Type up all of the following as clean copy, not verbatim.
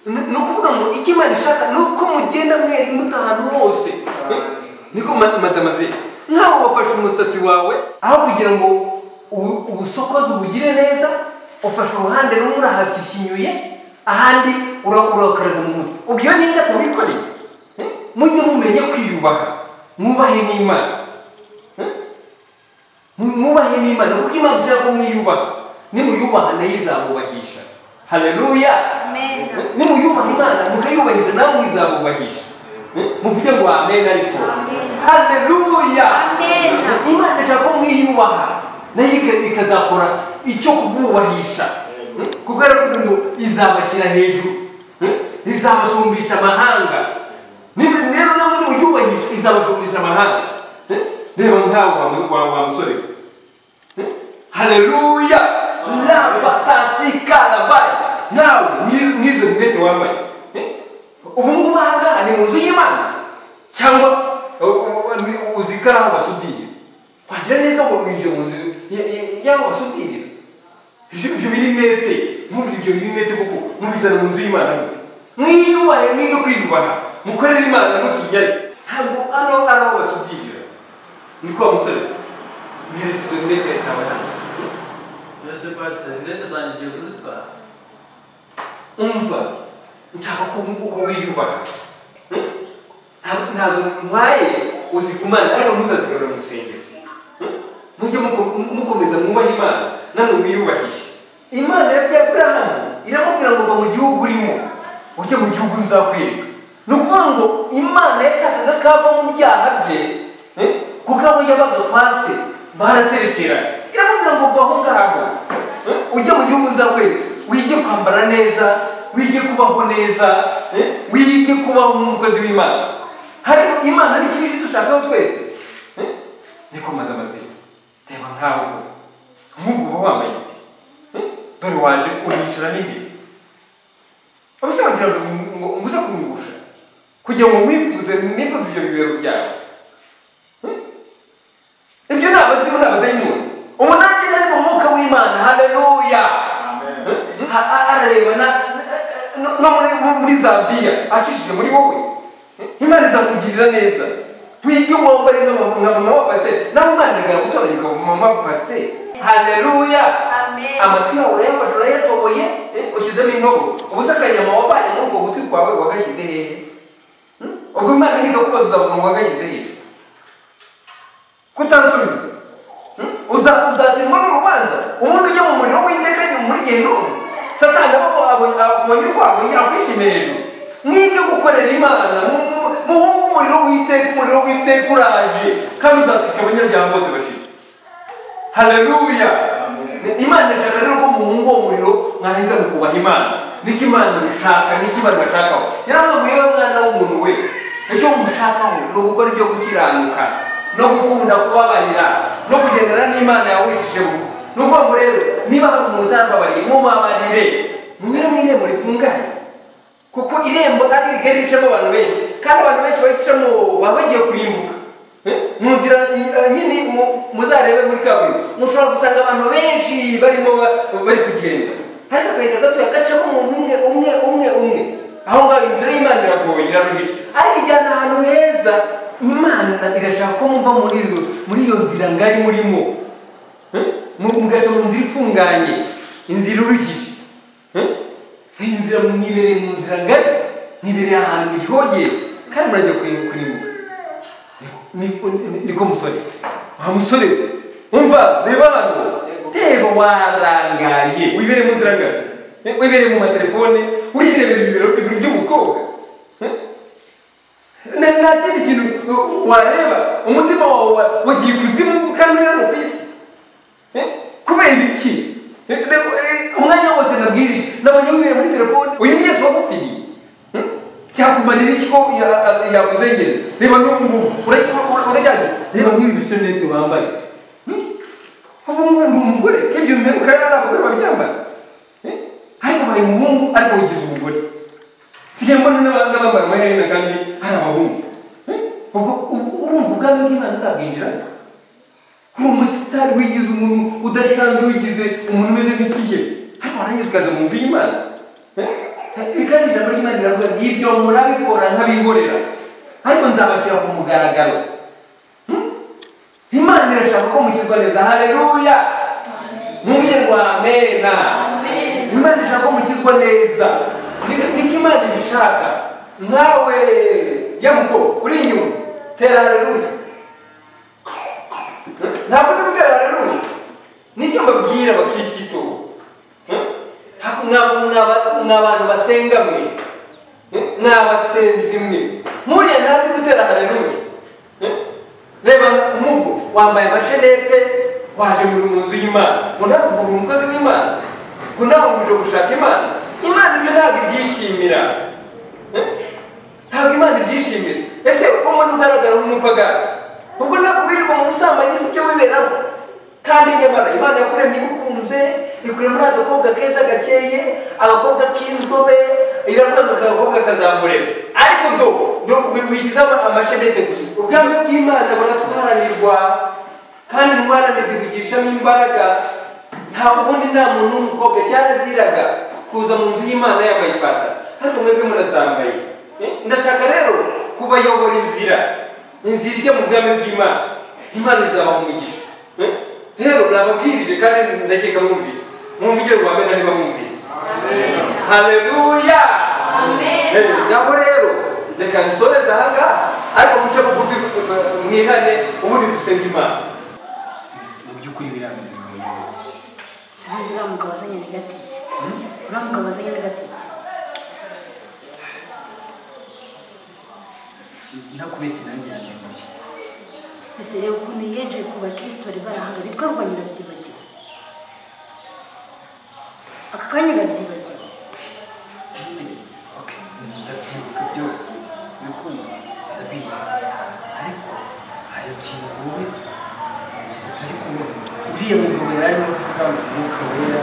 no kuvuga ngo ikimana ishaka nuko mugenda mweri mutahantu hose niko madamaze nkaho wafashe umusatsi wawe aho kugira ngo ubusokoze ubugire neza ufashe uruhande rumwe urahakikinyuye ahandi urakaraga mu mutwe ubyo ni ingata wikoreye mujye mumenye kwiyubaha mwubahe n'Imana mwubahe n'Imana kuko Imana ishaka ko mwiyubaha nimuyubaha nayo izamubahisha. Haleluya, amen. Nimuyubaha Imana mukayubahisha nawe mwizamubahisha. Muvuge ngo amen ariko. Haleluya, amen. Imana ishaka ko mwiyubaha nayo ikazakora icyo kububahisha kuko aravuze ngo izabashyira hejuru izabasumbisha amahanga. Rero namwe nimuyubahisha izabasumbisha amahanga. Reba nkawe wa musore. Haleluya, lava tasikala bai nawe nizo mpete wambaye ubu ngubu aha ni mu nzu y'Imana cyangwa uzikara aho basudira wagira neza ngo winjire mu nzu y'aho basudira ibyo biri mete nk'ubu ibyo biri mete kuko mubizana mu nzu y'Imana mwiyubahe mwiga kwiyubaha mukorere Imana mutinyari ntabwo ano ari aho basudira niko wa musore ngerezo mete y'abana Ese pastor ndende zanjye kuzitwara umva nshaka ko wiyubaha ntabwo ntwaye uzikumana ariko muzazigarura mu rusengero mujye mukomeza mwubaha Imana namwe mwiyubahishe. Imana ya Aburahamu iramubwira ngo va mu gihugu urimo ujye mu gihugu nzakwereka. Ni ukuvuga ngo Imana yashakaga ko ava mu byaha bye kuko aho yabaga kwa se baraterekeranye. Iramubwira ngo va aho ngaho ujye mu gihugu nzakwereka wige kwambara neza wige kubaho neza wige kubaho nk'umukozi w'Imana. Ariko Imana ni ikindi dushakaho twese niko madamaze reba nkaho nk'ubu wambaye dore waje uricara n'imbere abase bagira ngo nguze kumugusha kugira ngo mwifuze ibyo bibero byawe ibyo ni abazimu n'abadayimoni. Ubu nanjye nari mu mwuka w'Imana. Haleluya, arareba no muri Zambia acishije muri wowe Imana izakugirira neza. Wige wambare nka mama wa pasiteri nawe Imana igagutoranya ukaba mama wa pasiteri. Haleluya, amen. Amatwi yawe urayafashe urayatoboye ushyizemo intobo ubusa akanyama wavanye muri ubwo gutwi kwawe wagashyize hehe? Ubwo Imana nikakubaza uzavuga ngo wagashyize hehe? Kutansubiza uzatsindwa n'urubanza. Umuntu ujya mu muriro w'iteka ni muri Gehinomu. Satani abonye urwago yakwishimira hejuru. Mwige gukorera Imana muhungu umuriro w'iteka uraje kandi uzatwika abanyabyaha bose bashira. Haleluya, Imana ishaka rero ko muhungu uwo muriro mwahiza mu kubaha Imana. Niko Imana bishaka, niko Imana bashakaho. Yaravuze ngo yewe mwana w'umuntu we icyo mushakaho ni ugukora ibyo gukiranuka no gukunda kubabarira no kugendana n'Imana yawishije bugufi. Ni ukuvuga ngo rero niba hari umuntu utambabariye mubabarire munyure mu irembo rifunganye kuko irembo ari rigari ricamo abantu benshi kandi abantu benshi bayicamo baba bagiye kurimbuka mu nzira nyine muzarebe muri kaburimbo mushobora gusanga abantu benshi barimo bari kugenda ariko akayira gatoya gacamo umuntu umwe aho ngaho inzira y'Imana iragoye iraruhije ariko ijyana ahantu heza. Imana irashaka ko muva muri iyo nzira ngari murimo mugaca mu nzira ifunganye inzira uruhije inzira mwibereye mu nzira ngari mwibereye ahantu ihogeye kandi murajya kurimuka. Niko musore wa musore umva reba hano reba warangaye wibereye mu nzira ngari wibereye mu matelefone urirebera ibiro by'umukobwa nta kindi kintu wareba umutima wawe wagiye kuzimu kandi uri hano ku isi kubera iki umwanya wose nabwirije nabonye wibereye muri telefone uyu ni Yesu wagupfiriye cyakumarira iki ko yakuzengera. Reba n'ubu urajyanye reba nk'ibi bishenete wambaye ubu ngubu uri umugore k'ibyo mperuka rero abagore babyambara ariko baye umuhungu ariko wigize umugore. Sigaye mbona n'abambaye amaherena kandi hari abahungu. Ubwo urumva ubwami bw'Imana uzabwinjira uri umusitari wigize umuntu udasanzwe wigize umuntu umeze nk'ikihe ariko warangiza ukaza mu nzu y'Imana kandi ijambo ry'Imana riravuga ngo ibyo murabikora nk'abihorera ariko nzabashyira ku mugaragaro. Imana irashaka ko mukizwa neza. Haleluya, mwumvire ngo amena. Imana irashaka ko mukizwa neza, niko Imana ibishaka. Nawe yamuko uri inyuma tera haleluya. Ntabwo uzi gutera haleluya? Nibyo mbabwira abakristo, n'abantu basenga mwe, n'abasenzi mwe, muriya ntazi gutera haleluya. Reba nk'ubwo wambaye amashenete waje mu nzu y'Imana, ngo ntabwo uri umukozi w'Imana, ngo nawe uje gushaka Imana. Imana ibyo ntabwo ibyishimira, ntabwo Imana ibyishimira. Ese uko mbona ugaragara nk'umupagani, ubwo ntabwo wirirwa mu busambanyi, si byo wiberamo. Kandi nyamara Imana yakuremye igukunze, ikuremera agakobwa keza gakeye, agakobwa k'inzobe, iravuga ngo agakobwa kazamurema. Ariko wishyizeho amashenete gusa. Ubwami bw'Imana buratwaranirwa kandi intwarane zibigishamo imbaraga. Nta ubundi nta muntu w'umukobwa cyaraziraga kuza mu nzu y'Imana yambaye ipantaro, ariko mwebwe murazambaye. Ndashaka rero kubayobora inzira ijya mu bwami bw'Imana. Imana izabaha umugisha. Rero nababwirije kandi ndakeka mwumvise, mwumvire ngo amena niba mwumvise. Haleluya, ngaho rero reka nsoreze aha ngaha, ariko muce bugufi mwihane ubundi dusenge Imana. Mu by'ukuri birambuye sindi uriya mugabo wazanye negative, uriya mugabo wazanye negative. Nakubeshye nanjye yanyemeje. Ese rero ukuntu yeje ku bakristo bari barahanga bitwa rwanyura byibagiwe, aka kanya urabyibagiwe. Ndabyibuka byose bikumva ndabizi, ariko hari ikintu wowe utari kubona. Uriya mugabo yari arimo avuga ngo umwuka wera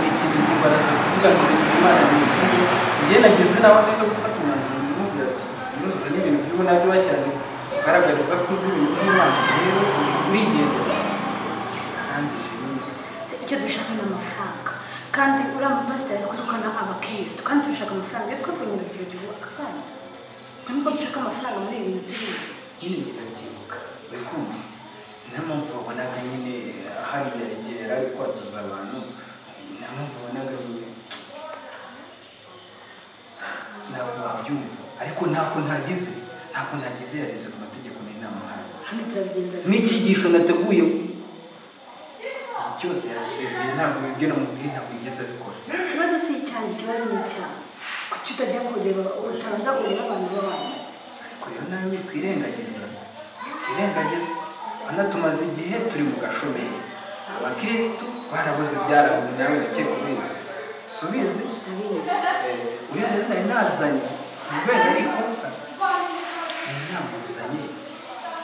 n'ikindi kibaraza kuvuga ngo Imana ni ukuri. Njye nageze nawe no gufata umwanzuro mubwira ati inuza n'ibintu by'ubona byo cyane ugaragariza ko uzi ibintu by'Imana, rero urigendera. Nangije nyine icyo dushaka ni amafaranga, kandi uriya mupasiteri ari kwirukana abakristo, kandi dushaka amafaranga yo twavunira ibyo aka kanya. Nubwo dushaka amafaranga muri ibi bintu turimo nyine njye ndabyibuka. Uri kumva niyo mpamvu wabonaga nyine hariya igihe yari ari kwatuza abantu, niyo mpamvu wabonaga nyine ntabwo wabyumva. Ariko ntako ntagize yarenze ku mategeko n'inama hano turabigenza n'icyigisho nateguye cyose yakirebeye. Ntabwo ibyo namubwiye ntabwo yigeze abikora. Ikibazo si icyanjye, ikibazo ni icyawe. Kuki utajya kureba utabanza kureba abantu babazi? Ariko rero nawe wikwirengagiza. Hano tumaze igihe turi mu gashomeri, abakristo barabuze byaranze, nawe ndakeka ubizi. Subizi uriya rero nari nazanye urwego ari ikosa, namuzanye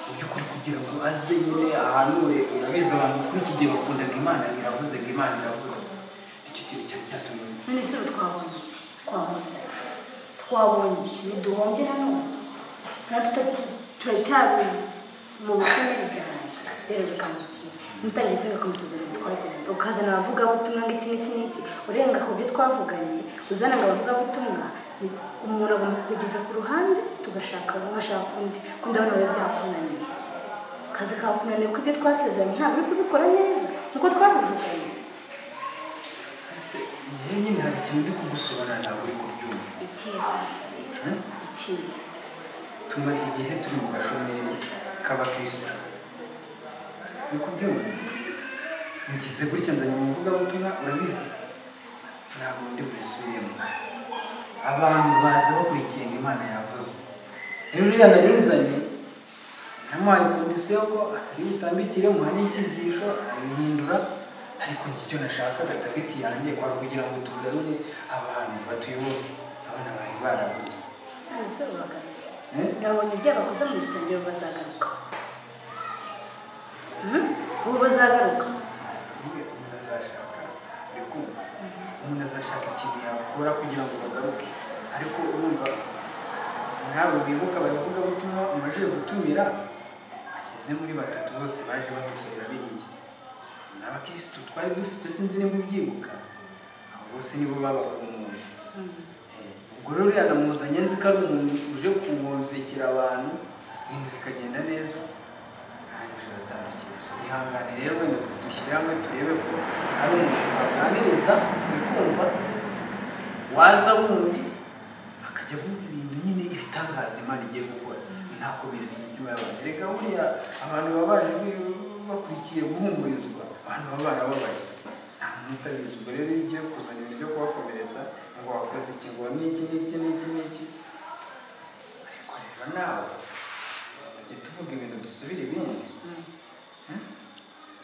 mu by'ukuri kugira ngo aze nyine ahanure. Urabizi abantu kuri iki gihe bakundaga Imana, iravuze ngo Imana iravuze. Icyo kintu cyari cyatumye none se twabonye iki? Twabonye iki? Niduhombye nanone natwe turacyari mu bushomeri bwanjye. Rero reka mutangiye kwiga ku masezerano twagiranye, ukazana abavugabutumwa ngo iki n'iki, urenga ku byo twavuganye, uzana ngo abavugabutumwa. Umuntu agomba kugeza ku ruhande tugashaka undi, kuko ndabona biba byakunaniye. Akazi kakunaniye kuko ibyo twasezeranye ntabwo uri kubikora neza nk'uko twabivuganye. Njyewe nyine hari ikintu ndi kugusobanurira ntabwo uri kubyumva. Ikihe sasa rero? Ikihe? Tumaze igihe turi mu gashomeri k'abakristo, uri kubyumva. Ngize gutya nzanye umuvugabutumwa, urabizi ntabwo ndi burisubiremo. Abantu baza bakurikiye ngo Imana yavuze. Rero uriya narinzanye namuhaye kondisiyo ko atari butambikire muhanye icyigisho abihindura, ariko icyo nashakaga tageti yanjye kwari kugira ngo tugarure abantu batuyoboke. Abana bari barabuze. Ese uragaruka? Nabonye ibyo bakoze mu rusengero bazagaruka. Ubu bazagaruka? Umuntu azashaka, uri kumva? Umuntu azashaka ikintu yakora kugira ngo bagaruke. Ariko urumva ntabwo bibuka abavugabutumwa umajije gutumira, bageze muri 3 bose baje badukorera biriya. N'abakristo twari dufite sinzi niba ubyibuka, abo bose nibo babahumuje. ubwo rero yanamuzanye nzi ko ari umuntu uje kumwumvikira abantu ibintu bikagenda neza arangije aratandukira ihangane rero wenda dushyire hamwe turebe ko ari umuntu twaganiriza kumva waza wundi akajya avuga ibintu nyine ibitangaza Imana igiye gukora ntako biretse imitima y'abantu reka buriya abantu baba baje bakurikiye guhumurizwa abantu baba barababaye nta muntu utabizi ubwo rero iyo ugiye kuzana ibintu byo kubakomeretsa ngo wakoze iki ngo n'iki ariko rero nawe tujye tuvuga ibintu dusubire ibindi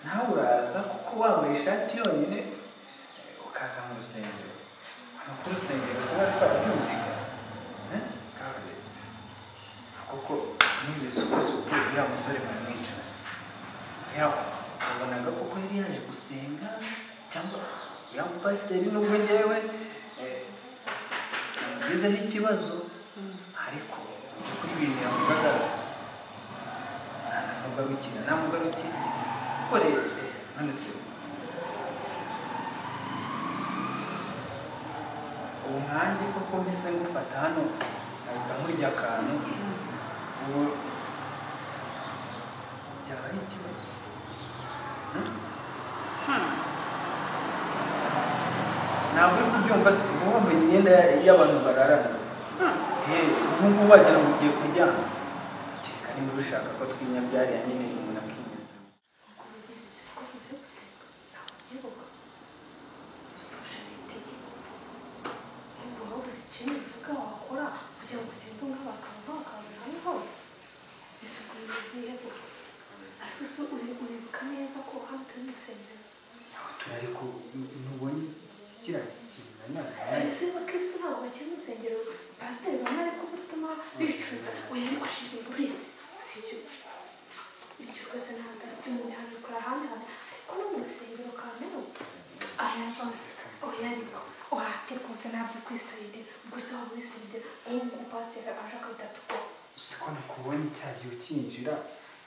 nawe uraza kuko wambaye ishati yonyine ukaza mu rusengero amakuru urusengero tuba twarabyumvikana kuko niba isuku uriya musore baramwicara ubonaga koko yari yaje gusenga cyangwa uriya mupasiteri nubwo njyewe namugezeho ikibazo ariko kuri ibintu yavugaga namugarukira kuko rero none se ubu nkanjye koko mbese ngufata hano nahita nkurya akantu ubu byaba ari ikibazo ntabwo uri kubyumva se uba wambaye imyenda y'abantu bararana ubu ngubu wagira ngo ugiye kuryama kereka niba ubishaka ko twinyabyariya nyine umuntu akimeza ariko ntubonye kiriya kintu ese abakristo ntabwo bakiri mu rusengero pasiteri bamwe ariko bituma bicuza oya ariko ashimira uretse si ibyo ibyo rwose ntabwo ari umuntu yabikora ahandi hantu ariko no mu rusengero kamera aya rwose oya ariko wapi rwose ntabyo kwisayidira gusa waba wisayidira nk'uko pasiteri aje akabidatuko usiko nakubonye cyagiye ukinjira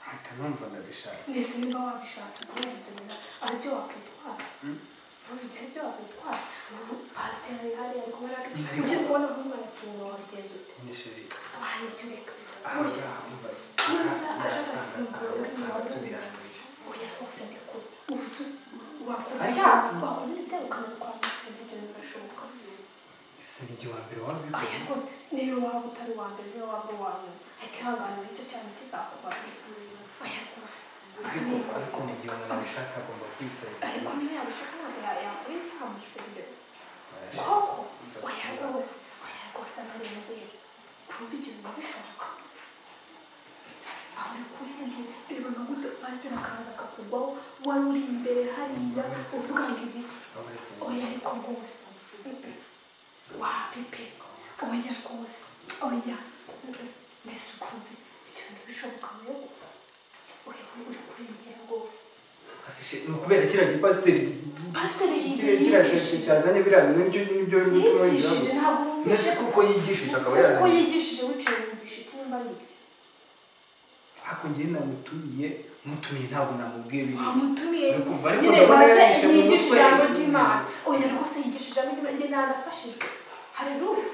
ahita numva ndabishaka mbese niba wabishatse ubwo wabigena aribyo wakwitwaza ufite ibyo wakwitwaza pasiteri hariya ari kubona ujye kubona nk'umwana kintu wabigenza ute nisheri nicyo ureka neza aje agasimbura oya rwose ndikuze ubu wakora ibyaha ukamenya gusinda ibyo birashoboka ese ni igihe wa mbere wabikoze niyo waba utari uwa mbere niyo waba uwa nyuma ariko ihangane nicyo cyane kizakubarira oya rwose ariko ni igihe umuntu abishatse agomba kwisayidira ariko niyo yabishaka ntabwo yakora icyaha mu rusengero koko oya rwose anarengera kumva ibyo bintu bishoboka aho uri kurengera reba nka gute pasiteri akaza akakugwaho wari uri imbere hariya uvuga ngo ibiki oya ariko rwose wapipe oya rwose oya mbese ukumva ibyo bintu bishoboka rero oya uri kurengera rwose ni ukubera kiriya gipasiteri cyazanye biriya bintu nibyo yigishije ntabwo nese kuko yigishije akaba yazanye kuko yigishije wicaye wumvishe ikimba ari ibyo ariko njyewe namutumiye ntabwo namubwiye biri wamutumiye nyine baze yigishije ijambo ry'Imana oya rwose yigishije ijambo ry'Imana njye nanafashijwe haleluya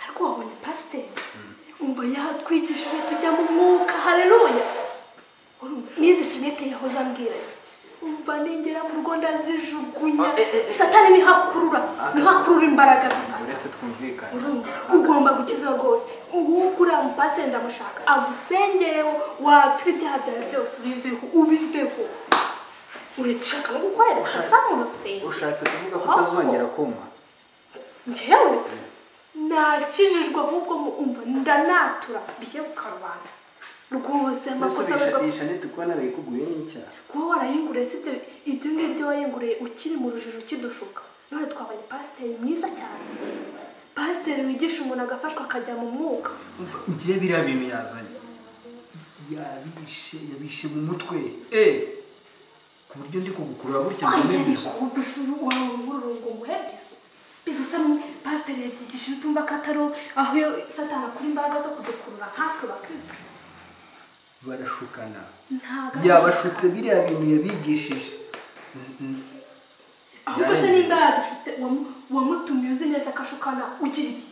ariko wabonye pasiteri umva yatwigishije tujya mu mwuka haleluya nize Jeanette yahoze ambwira ati umva ningera mu rugo ndazijugunya satani nihakurura imbaraga dufata uretse twumvikana ugomba gukiza rwose uhubwo uriya mupasiteri ndamushaka agusengereho watura ibyaha byawe byose ubiveho uretse ushaka no gukorera asa mu rusengero ushatse kuvuga ko utazongera kumva njyewe nakijijwe ahubwo umva ndanatura bijye ku karubanda rwose amakosa Jeanette kuba narayikuguriye n'icyaha kuba warayinguriye si ibyo ngibyo wayinguriye ukiri mu rujijo ukidushuka none twabonye pasiteri mwiza cyane pasiteri wigisha umuntu agafashwa akajya mu mwuka ngiye biriya bintu yazanye yabishe mu mutwe ku buryo ndi kugukurura gutya gusa wawe ngo nguhe bizu usa pasiteri yabyigishije utumva ko atari aho satani akura imbaraga zo kudukurura nkatwe bakristo barashukana yabashutse biriya bintu yabigishije ahubwo se nimba yadushutse wamutumye uzi neza akashukana ugira iki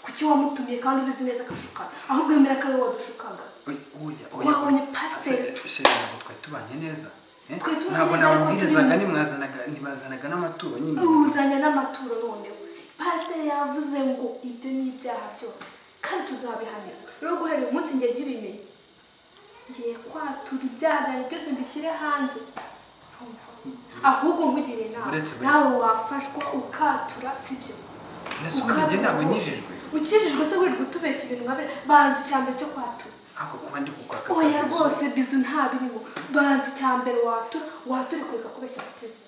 kuki wamutumiye kandi ubizi neza akashukana ahubwo yemera ko ari wowe wadushukaga wabonye pasiteri ntabwo twari tubanye neza ntabwo nababwirizaga ntibazanaga n'amaturo nyine uzanya n'amaturo noneho pasiteri yavuze ngo ibyo ni ibyaha byose kandi tuzabihanirwa rero guhera uyu munsi ngiye ntibimenye ngiye kwatura ibyaha byanjye byose mbishyire hanze ahubwo nkugire nawe wafashwa ukatura sibyo ntabwo nyijijwe ukijijwe se wirirwa utubeshya ibintu nka banza icyambere cyo kwatura ako kuba ndi kukwaka oya rwose bizu nta birimo banza icyambere wature kureka kubeshya abatezi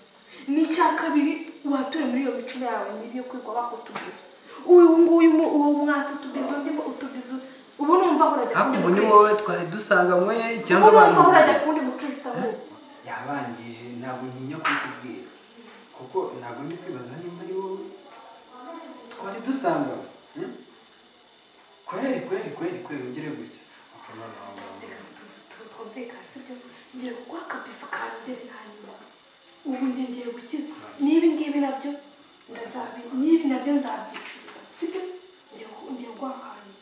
n'icya kabiri wature muri iyo mico yawe mibi yo kwirirwa bakutubiza uyu nguyu uwo mwatsi utubiza undi utubiza ubu numva aho urajya kundi mukristo ubu niwe twari dusanganywe cyangwa abantu ubu urajya kundi mukristo aho yabangije ntabwo ntinya kubikubwira kuko ntabwo ndi kwibaza nimba ari wowe twari dusanganywe kweri ugire gutya twumvikane sibyo ngiye kuguha akabizo ka mbere nta nyuma ubu ngiye gukizwa n'ibi ngibi nabyo nzabyicuruza sibyo ngiye guha akantu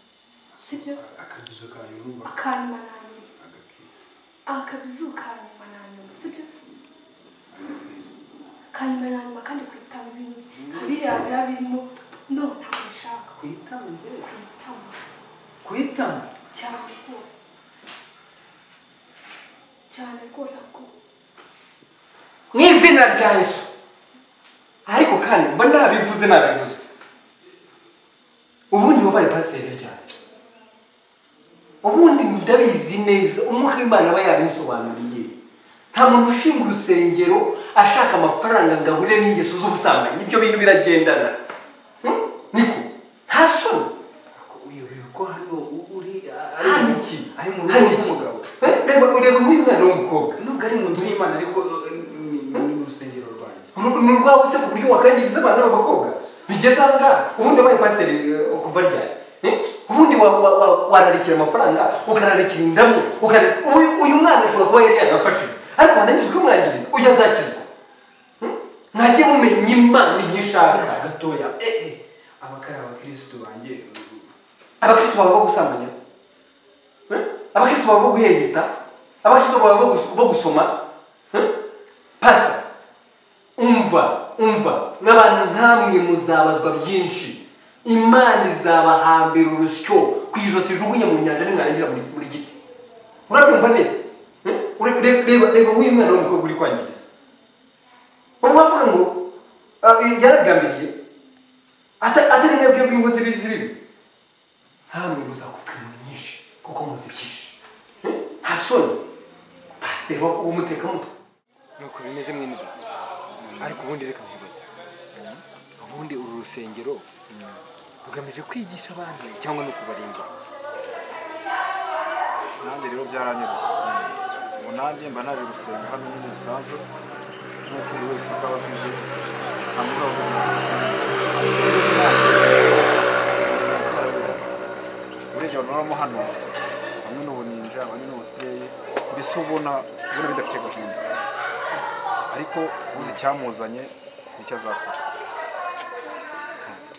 sibyo akabizo ka nyuma akanyuma nta nyuma akabizo ka nyuma nta nyuma sibyo kanyuma nta nyuma kandi kwitama ibintu nka biriya biba birimo no ntabwo bishaka kwitama njyewe kwitama cyane rwose ako mu izina rya Yesu ariko kandi mba nabivuze ubundi wabaye pasiteri ryari ubundi ndabizi neza umwuka w'Imana aba yabisobanuriye nta muntu ushinga urusengero ashaka amafaranga ngo ahure n'ingeso z'ubusambanyi ibyo bintu biragendana niko nta soni uyobewe ko hano uri ari mu rugo rw'umugabo ureba nk'uyu mwana w'umukobwa nubwo ari mu nzu y'Imana ariko ni mu rusengero rwanjye ni urwawe se ku buryo wakangiriza abana b'abakobwa bigeze aha ngaha ubundi wabaye pasiteri kuva ryari ubundi wararikira amafaranga ukararikira indamu uyu mwana ashobora kuba yari yanafashije ariko wananyuzwe umwangiriza ujya azakizwa mwajye mumenya Imana icyo ishaka gatoya abakari abakristo banjye abakristo baba bagusambanya abakristo baba baguheheta abakristo baba bagusoma pastor umva n'abantu nkamwe muzabazwa byinshi Imana izabahambira urusyo ku ijosi ijugunye mu nyanja nimwarangira muri giti urabyumva neza reba nk'uyu mwana w'umukobwa uri kwangiriza bavuga ngo yaragambiriye atari mwebwe bw'ingo z'ibibi hamwe muzakubwa inkoni nyinshi kuko muzibyishe nta soni pasiteri w'umutekamutwe nuko bimeze mwene ariko ubundi reka nkubaze ubundi uru rusengero rugamije kwigisha abantu cyangwa no kubarinda nanjye rero byaranyoroshye ubu nanjye mba naje gusenga hano nyine bisanzwe nk'uko buri wese azaba azi ibye nta muzaza urebye abantu babamo hano bamwe n'ubuninja bamwe n'ubusireye mbese ubona bidafite gahunda ariko uzi icyamuzanye nicyo azakora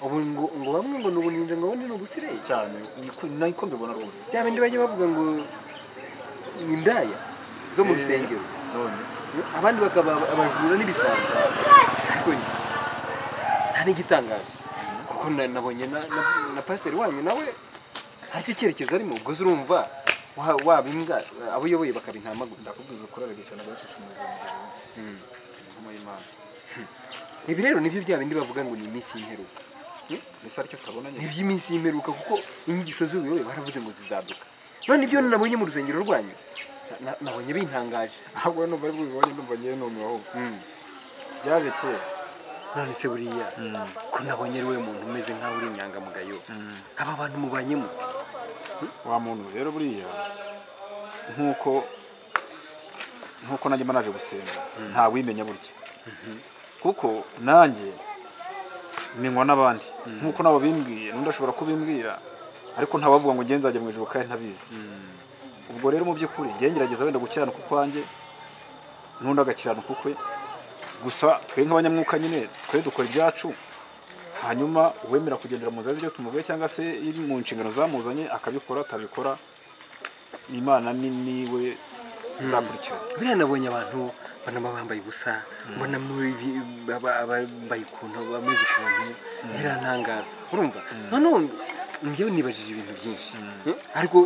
ubu ngo bamwe ngo n'ubuninja ngo abandi n'ubusireye cyane niko mbibona rwose bya bindi bajya bavuga ngo indaya zo mu rusengero none abandi bakaba abajura n'ibisambo ariko nta n'igitangaje kuko nabonye na pasiteri wanyu nawe aricyo cyerekezo arimo ubwo urumva waba imbwa abo uyoboye bakaba intamaguru ndakubwiza ukuri aragishyana benshi mu Imana ibi rero nibyo bya bindi bavuga ngo ni iminsi y'imperuka mbese aricyo tutabona ni iby'iminsi y'imperuka kuko inyigisho z'ubuyobe baravuze ngo zizaduka none ibyo nabonye mu rusengero rwanyu nabonye bintangaje ahubwo numva ari bubibonye ndumva ngewe numiweho byaje kera none se buriya ko nabonye ari we muntu umeze nk'aho uri inyangamugayo aba bantu mubanyemo wa muntu rero buriya nk'uko nanjye mba naje gusenga nta wimenya burya kuko nanjye menywa n'abandi nk'uko nabo bimbwiye n'undi ashobora kubimbwira ariko ntabavuga ngo ngenze nzajya mu ijuru kandi ntabizi ubwo rero mu by'ukuri ngerageza wenda gukiranuka ukwanjye n'undi agakiranuka ukwe gusa twe nk'abanyamwuka nyine twe dukora ibyacu hanyuma uwemera kugendera mu nzira z'ibyo tumubwiye cyangwa se iri mu nshingano zamuzanye akabikora atabikora Imana niwe izakurikirana. Buriya nabonye abantu banama bambaye ubusa mbona bambaye ukuntu bameze ukuntu birantangaza urumva none njyewe nibajije ibintu byinshi ariko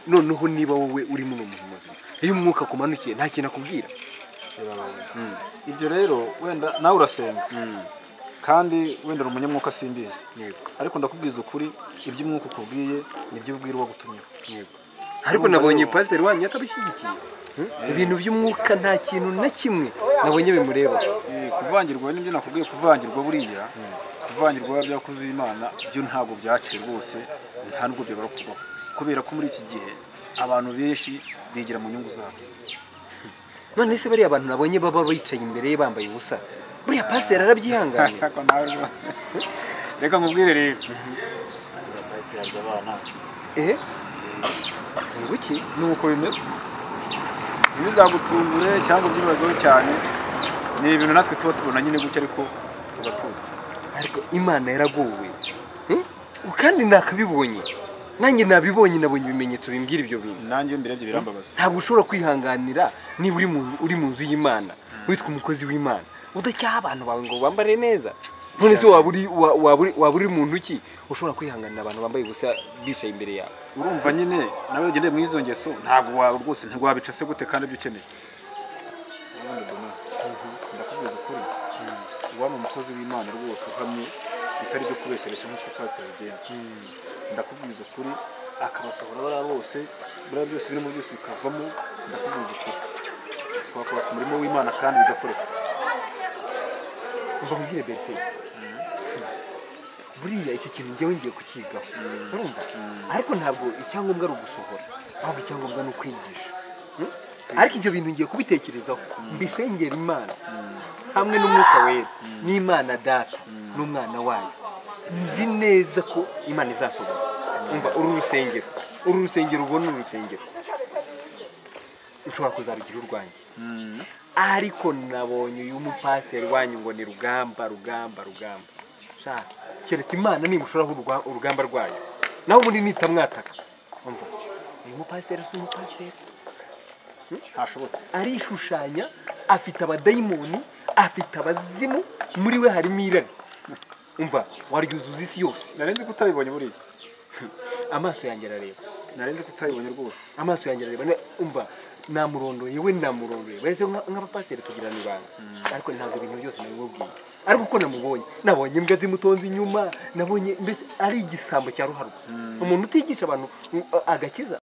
noneho niba wowe uri mu muntu muzima iyo umwuka kumanukiye nta kintu akubwira ibyo rero wenda nawe urasenga kandi wenda umunyamwuka simbizi ariko ndakubwiza ukuri ibyo umwuka ukubwiye nibyo ubwira uwo gutumyeho ariko nabonye pasiteri wanyu atabishyigikiye ibintu by'umwuka nta kintu na kimwe nabonye bimureba kuvangirwa n'ibyo nakubwiye kuvangirwa buriya kuvangirwa byakoze Imana byo ntabwo byaciye rwose nta nubwo byo barakubaho kubera ko muri iki gihe abantu benshi bigira mu nyungu zabo. None se bari abantu nabonye baba bicaye imbere bambaye ubusa buriya pasiteri arabyihanganye reka nkubwire rero pasiteri y'abana nguki nuko bimeze ntibizagutungure cyangwa ubyibazeho cyane ni ibintu natwe tuba tubona nyine gutya ariko tugatuza ariko Imana yaraguwe kandi nakabibonye nanjye nabibonye nabonye ibimenyetso bimbwira ibyo bintu nanjye mbirebye birambabaza ntabwo ushobora kwihanganira niba uri mu nzu y'Imana witwa umukozi w'Imana udacyaha abantu bawe ngo bambare neza none se waba uri muntu ki ushobora kwihanganira abantu bambaye ubusa bicaye imbere yawe urumva nyine nawe ugendeye mu izo ngeso ntabwo waba rwose ntiwabica se gute kandi ibyo ukeneye ndakubwiza ukuri waba umukozi w'Imana rwose uhamye bitari byo kubeshyeresha nk'uko pasiteri yagenze ndakubwiza ukuri akabasohora bariya bose buriya byose birimo byose bikavamo ndakubwiza ukuri twakora ku murimo w'Imana kandi bigakoreka umva nkubwire Bertin buriya icyo kintu njyewe ngiye kukigaho urumva ariko ntabwo icyangombwa ari ugusohora ahubwo icyangombwa ni ukwigisha ariko ibyo bintu ngiye kubitekerezaho mbisengera Imana hamwe n'umwuka wera n'Imana data n'umwana wayo nzi neza ko Imana izashoboza umva uru rusengero ubona urusengero nshobora kuzabigira urwanjye ariko nabonye uyu mupasiteri wanyu ngo ni rugamba shaka keretse Imana nimushuraho urugamba rwayo naho muri nitamwataka umva uyu mupasiteri ntashobotse arishushanya afite abadayimoni afite abazimu muri we harimo irari umva waryuzuza isi yose narenze kutabibonye buriya amaso yanjye arareba narenze kutabibonye rwose amaso yanjye arareba umva namurondoye wese nk'abapasiteri tugirana ibanga ariko ntabwo ibintu byose nabimubwiye ariko uko nabonye imbwa zimutonze inyuma nabonye mbese ari igisambo cya ruharwa umuntu utigisha abantu agakiza